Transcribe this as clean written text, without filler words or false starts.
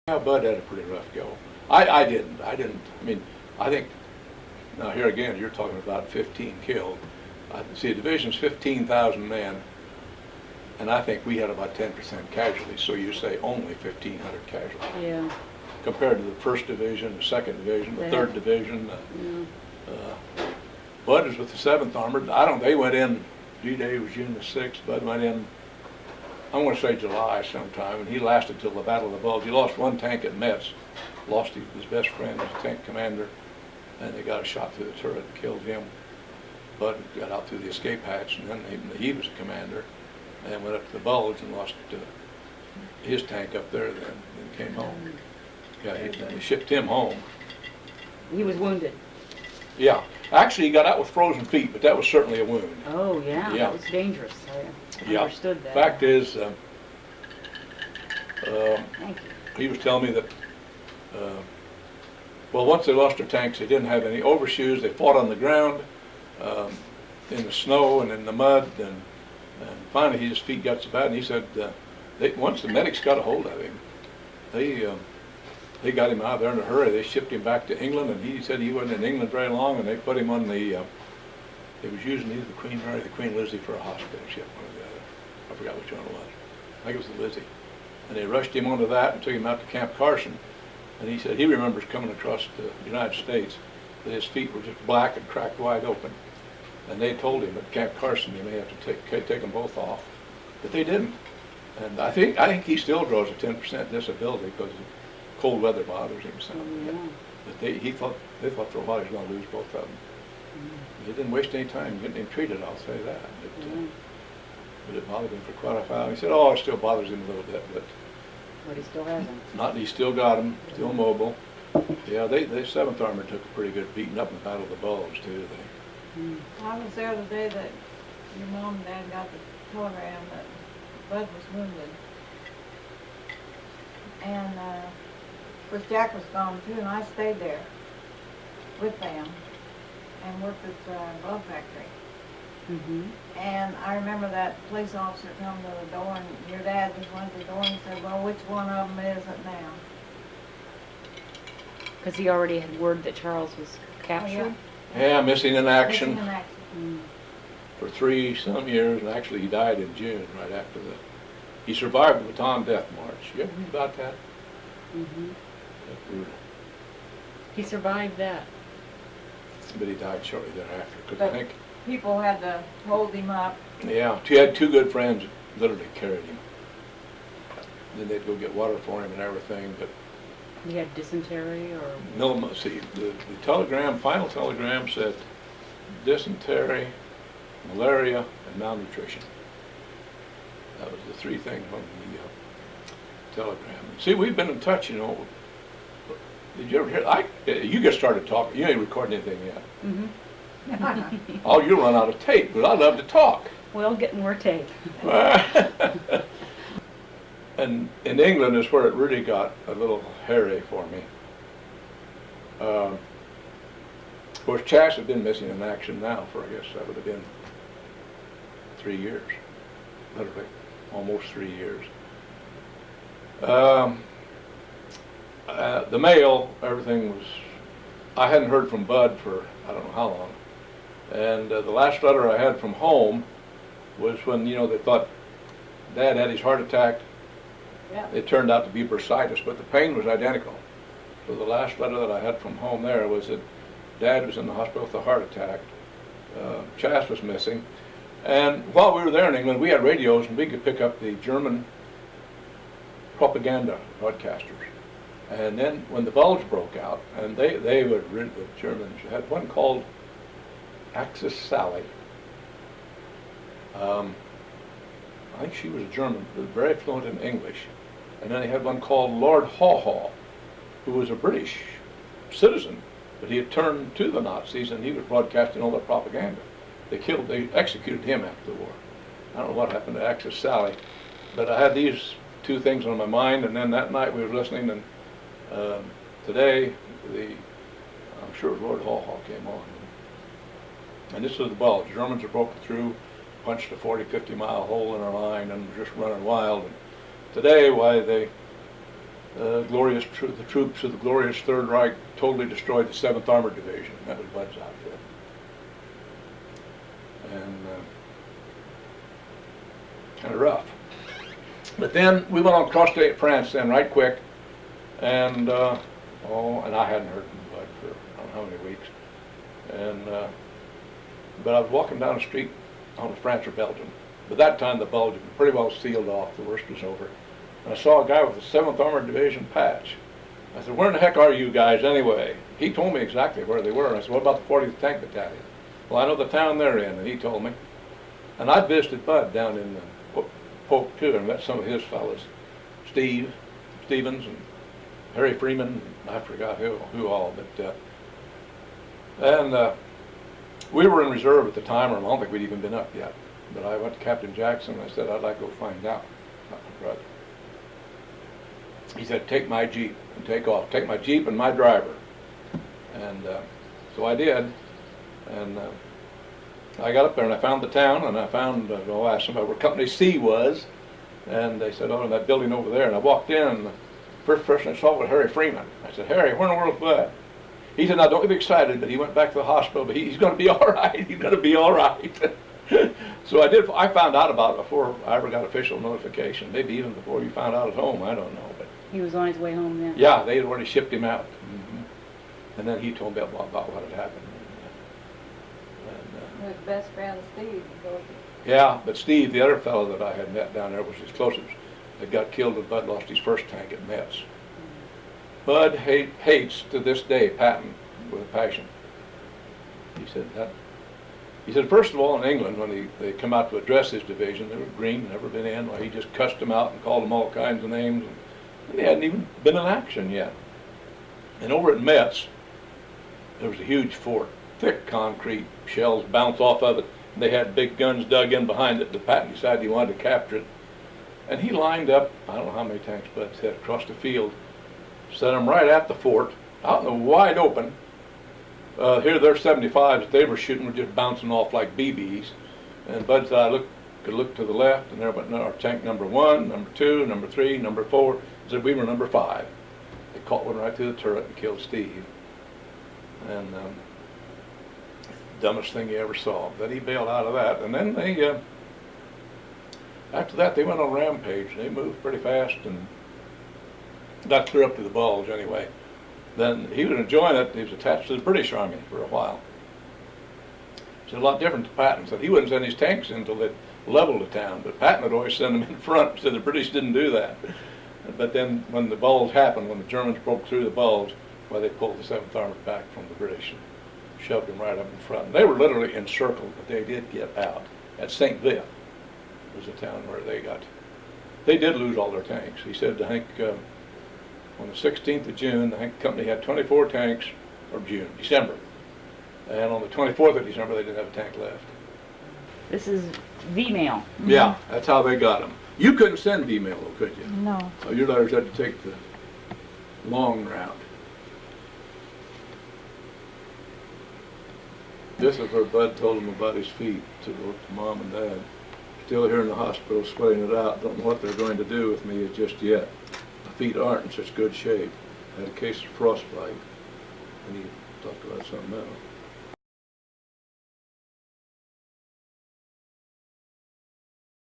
Yeah, Bud had a pretty rough go. I didn't. I mean, I think, now here again, you're talking about 15 killed. See, the division's 15,000 men, and I think we had about 10% casualties, so you say only 1,500 casualties. Yeah. Compared to the 1st Division, the 2nd Division, the 3rd Division. Yeah. Bud was with the 7th Armored. They went in, D-Day was June the 6th. Bud went in, I'm going to say July sometime, and he lasted till the Battle of the Bulge. He lost one tank at Metz, lost his best friend, his tank commander, and they got a shot through the turret and killed him. Bud got out through the escape hatch, and then he was a commander, and went up to the Bulge and lost his tank up there, then came home. Yeah, they shipped him home. He was wounded. Yeah, actually he got out with frozen feet, but that was certainly a wound. Oh yeah, Yeah. that was dangerous. I understood that. Fact is, Thank you. he was telling me that, well, once they lost their tanks, they didn't have any overshoes. They fought on the ground, in the snow and in the mud, and finally his feet got so bad, and he said, once the medics got a hold of him, they got him out there in a hurry. They shipped him back to England, and he said he wasn't in England very long, and they put him on the, it was using either the Queen Mary or the Queen Lizzie for a hospital ship, one or the other. I forgot which one it was. I think it was the Lizzie. And they rushed him onto that and took him out to Camp Carson. And he said he remembers coming across the United States that his feet were just black and cracked wide open. And they told him at Camp Carson you may have to take them both off. But they didn't. And I think he still draws a 10% disability because cold weather bothers him some. Yeah. But they thought for a while he was going to lose both of them. They didn't waste any time getting him treated, I'll say that. But it bothered him for quite a while. He said, oh, it still bothers him a little bit, but he still hasn't. not. He still got him, still mobile. Yeah, they 7th Armored took a pretty good beating up in the Battle of the Bulge too. I was there the day that your mom and dad got the telegram that Bud was wounded. And of course Jack was gone too, and I stayed there with them and worked at the glove factory. And I remember that police officer come to the door, and your dad just went to the door and said, well, which one of them is it now? Because he already had word that Charles was captured? Yeah, missing in action. Missing in action. For 3-some years, and actually he died in June, right after that. He survived the Bataan Death March. You ever read about that? That's brutal. He survived that. But he died shortly thereafter, because I think... People had to hold him up. Yeah, he had 2 good friends that literally carried him. Then they'd go get water for him and everything, but... He had dysentery or... No, see, the final telegram said dysentery, malaria, and malnutrition. That was the 3 things on the telegram. See, we've been in touch, you know. Did you ever hear? You just started talking. You ain't recording anything yet. Oh, you'll run out of tape, but I love to talk. We'll get more tape. And in England is where it really got a little hairy for me. Of course, Chas had been missing in action now for, I guess, that would have been 3 years, literally, almost 3 years. The mail, everything was, I hadn't heard from Bud for I don't know how long. And the last letter I had from home was when, you know, they thought Dad had his heart attack. Yeah. It turned out to be bursitis, but the pain was identical. So the last letter that I had from home there was that Dad was in the hospital with a heart attack. Chas was missing. And while we were there in England, we had radios and we could pick up the German propaganda broadcasters. And then when the Bulge broke out, and they were the Germans had one called Axis Sally. I think she was a German, but very fluent in English. And then they had one called Lord Haw Haw, who was a British citizen, but he had turned to the Nazis and he was broadcasting all their propaganda. They executed him after the war. I don't know what happened to Axis Sally, but I had these 2 things on my mind, and then that night we were listening, and today I'm sure Lord Haw Haw came on. And this was the Bulge. Germans had broken through, punched a 40-50 mile hole in our line and were just running wild. And today, why the troops of the glorious Third Reich totally destroyed the 7th Armored Division. That was Bud's outfit. And kind of rough. But then we went on cross-state France then right quick, and and I hadn't heard from Bud for I don't know how many weeks. And but I was walking down the street on France or Belgium. But that time the Bulge had been pretty well sealed off. The worst was over. And I saw a guy with a 7th Armored Division patch. I said, "Where in the heck are you guys anyway?" He told me exactly where they were. And I said, "What about the 40th Tank Battalion?" "Well, I know the town they're in," and he told me. And I visited Bud down in Polk too, and met some of his fellows, Stevens and Harry Freeman, and I forgot who all, but we were in reserve at the time, or I don't think we'd even been up yet. But I went to Captain Jackson and I said, "I'd like to go find out about my brother." He said, "Take my Jeep and take off. Take my Jeep and my driver." And so I did, and I got up there and I found the town, and I found, I asked somebody where Company C was, and they said, "Oh, in that building over there." And I walked in, and the first person I saw was Harry Freeman. I said, "Harry, where in the world's Bud?" He said, "Now don't get excited," but he went back to the hospital, but he's going to be all right. He's going to be all right. So I found out about it before I ever got official notification, maybe even before you found out at home, I don't know. But He was on his way home then? yeah, they had already shipped him out. And then he told me about what had happened. His best friend Steve. Yeah, but Steve, the other fellow that I had met down there, was his closest. That got killed when Bud lost his first tank at Metz. Bud hates to this day Patton with a passion. He said that. He said, first of all, in England, when they come out to address his division, they were green, never been in. Well, he just cussed them out and called them all kinds of names, and they hadn't even been in action yet. And over at Metz, there was a huge fort, thick concrete, shells bounce off of it. And they had big guns dug in behind it. The Patton decided he wanted to capture it. And he lined up, I don't know how many tanks Bud said, across the field, set them right at the fort, out in the wide open. Here their 75s that they were shooting were just bouncing off like BBs. And Bud said, I could look to the left, and there went our tank number 1, number 2, number 3, number 4. He said, we were number 5. They caught one right through the turret and killed Steve. And dumbest thing he ever saw. But he bailed out of that. And then they, after that, they went on a rampage. They moved pretty fast and got clear up to the Bulge anyway. Then he was enjoying it. He was attached to the British Army for a while. It's a lot different to Patton. Said he wouldn't send his tanks in until they leveled the town. But Patton would always send them in front. So the British didn't do that. But then when the Bulge happened, when the Germans broke through the Bulge, well, they pulled the 7th Army back from the British and shoved them right up in front. And they were literally encircled, but they did get out. At St. Vith was the town where they did lose all their tanks. He said, I think, on the 16th of June, I think the company had 24 tanks, or December. And on the 24th of December, they didn't have a tank left. This is V-mail. Yeah, that's how they got them. You couldn't send V-mail, though, could you? No. So your letters had to take the long route. This is where Bud told him about his feet to Mom and Dad. Still here in the hospital sweating it out. Don't know what they're going to do with me just yet. My feet aren't in such good shape. I had a case of frostbite. And he talked about something else.